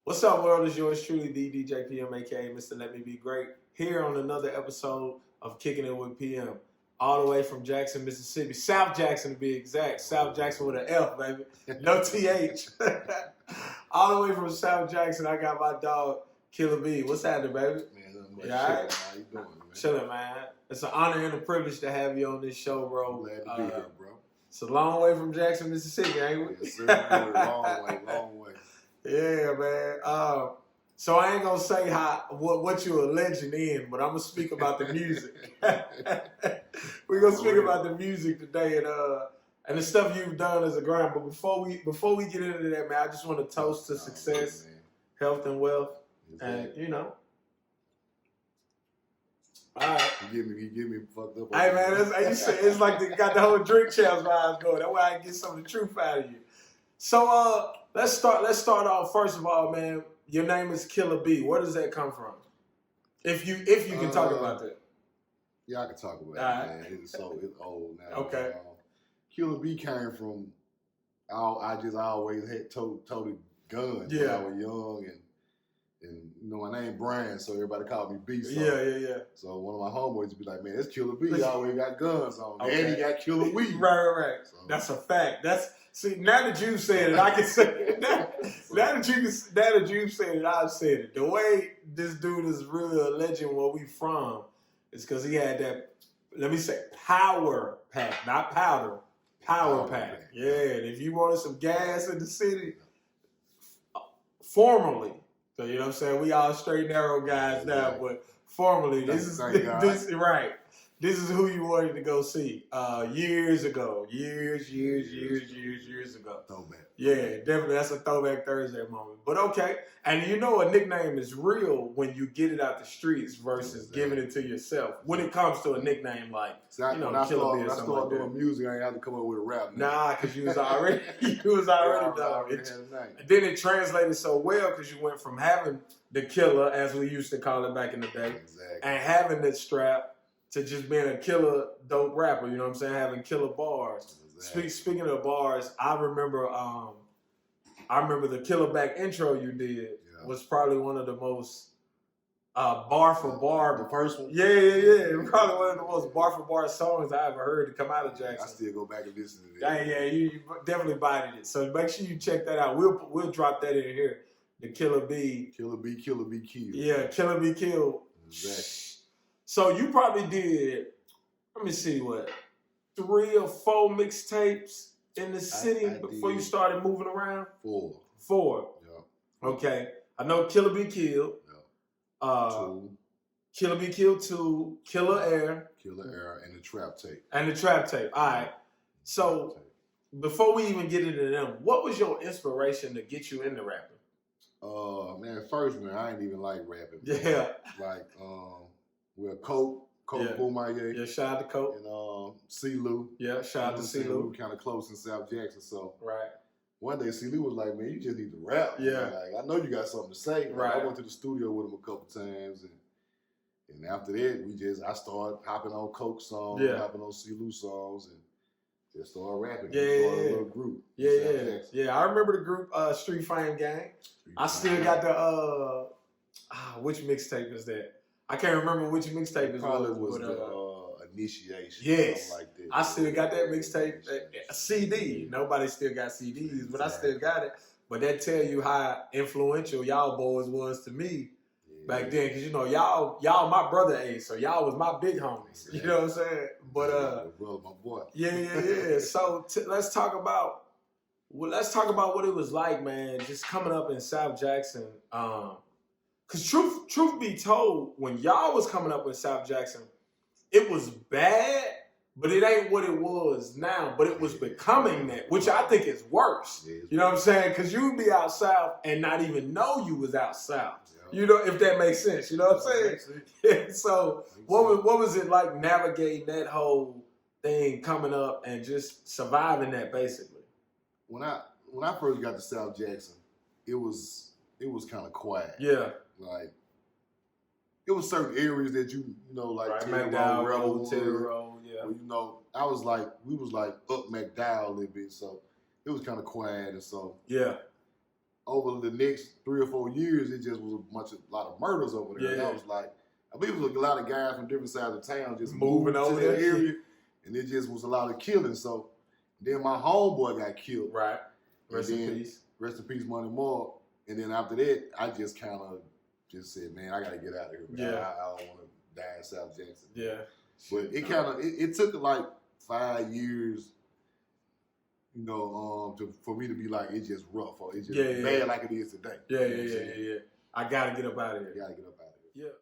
What's up, world? It's yours truly, the DJ PM, aka Mr. Let Me Be Great, here on another episode of Kicking It with PM, all the way from Jackson, Mississippi, South Jackson to be exact. South Jackson with an F, baby, no TH. All the way from South Jackson, I got my dog Killa B. What's happening, baby? Man, You all right? How you doing, man? Chilling, man. It's an honor and a privilege to have you on this show, bro. Glad to be here, bro. It's a long way from Jackson, Mississippi, ain't we? Yes, sir. Long way. Yeah, man. So I ain't gonna say what you're a legend in, but I'm gonna speak about the music. We're gonna speak about the music today and the stuff you've done as a grind. But before we get into that, man, I just want to toast to success, health, and wealth, and All right. You get me fucked up. Hey, man, it's like they got the whole drink champs vibes going. That's why I get some of the truth out of you. So let's start off. First of all, man, your name is Killa B. Where does that come from? If you can talk about that. Yeah, I can talk about all it, man. It's old now. Okay. Killa B came from I always had toted guns when I was young and my name Brian, so everybody called me B. So, yeah. So one of my homeboys would be like, man, that's Killa B. He always got guns on. Okay. And he got Killa Weed. Right. So, that's a fact. Now that you said it, I can say it. Now that you said it, I've said it. The way this dude is really a legend where we from is because he had that, let me say, power pack, not powder, power pack. Yeah, and if you wanted some gas in the city, formerly, so you know what I'm saying, we all straight narrow guys now, but formerly, this is right. This is who you wanted to go see years ago. Years ago. Throwback. Yeah, definitely. That's a Throwback Thursday moment. But okay. And you know a nickname is real when you get it out the streets versus giving it to yourself. When it comes to a nickname like, Killa B or something like that. When I started doing music, I ain't have to come up with a rap name. Nah, because you was already done. And then it translated so well because you went from having the Killa, as we used to call it back in the day, and having the strap, to just being a killer dope rapper, you know what I'm saying? Having killer bars. Exactly. Speaking of bars, I remember the Killer Back intro you did was probably one of the most bar for bar. The first one? Yeah. Probably one of the most bar for bar songs I ever heard to come out of Jackson. I still go back and listen to that. Yeah, you definitely bodied it. So make sure you check that out. We'll drop that in here. The Killa B. Killa B killed. Yeah, Killa B killed. Exactly. So you probably did, let me see, 3 or 4 mixtapes in the city before you started moving around? 4. Yeah. Okay. I know Killa B Killed. Yeah. 2. Killa B Killed 2. Killer Air. And the Trap Tape. All right. So before we even get into them, what was your inspiration to get you into rapping? Man, first, I ain't even like rapping. Yeah. Like, Coke Boomaye. Yeah, shout out to Coke. And C-Lou. Yeah, shout out to C-Lou. We were kind of close in South Jackson, so. Right. One day C-Lou was like, man, you just need to rap. Yeah. Man. Like, I know you got something to say. Right. I went to the studio with him a couple times, and after that, I started hopping on Coke songs, hopping on C-Lou songs, and just started rapping. Yeah. Started a little group. Yeah, I remember the group Street Fame Gang. I still got the, which mixtape is that? I can't remember which mixtape it was the Initiation. Yes. Like that. I still got that mixtape, a CD. Nobody still got CDs, but I still got it. But that tell you how influential y'all boys was to me back then. Because, y'all my brother age, so y'all was my big homies. You know what I'm saying? But, my boy. Yeah. So let's talk about what it was like, man, just coming up in South Jackson. Because truth be told, when y'all was coming up in South Jackson, it was bad, but it ain't what it was now. But it was becoming that, which I think is worse. You know what I'm saying? Because you would be out south and not even know you was out south. You know, if that makes sense. You know what I'm saying? So what was it like navigating that whole thing coming up and just surviving that, basically? When I first got to South Jackson, it was kind of quiet. Yeah. Like, it was certain areas that like McDowell Road, Terry Road, yeah. Where, we was like up McDowell a little bit, so it was kind of quiet, and so yeah. over the next 3 or 4 years, it just was a lot of murders over there. And I was like, I believe it was a lot of guys from different sides of town just moving over to that area, and it just was a lot of killing. So then my homeboy got killed. Right. Rest in peace. Rest in peace, Money Mark. And then after that, I just kind of just said, man, I got to get out of here. Man. I don't want to die in South Jackson. Yeah. But it kind of, it took like 5 years, you know, for me to be like, it's just rough or it's just bad like it is today. Yeah. I got to get up out of here. You got to get up out of here. Yeah.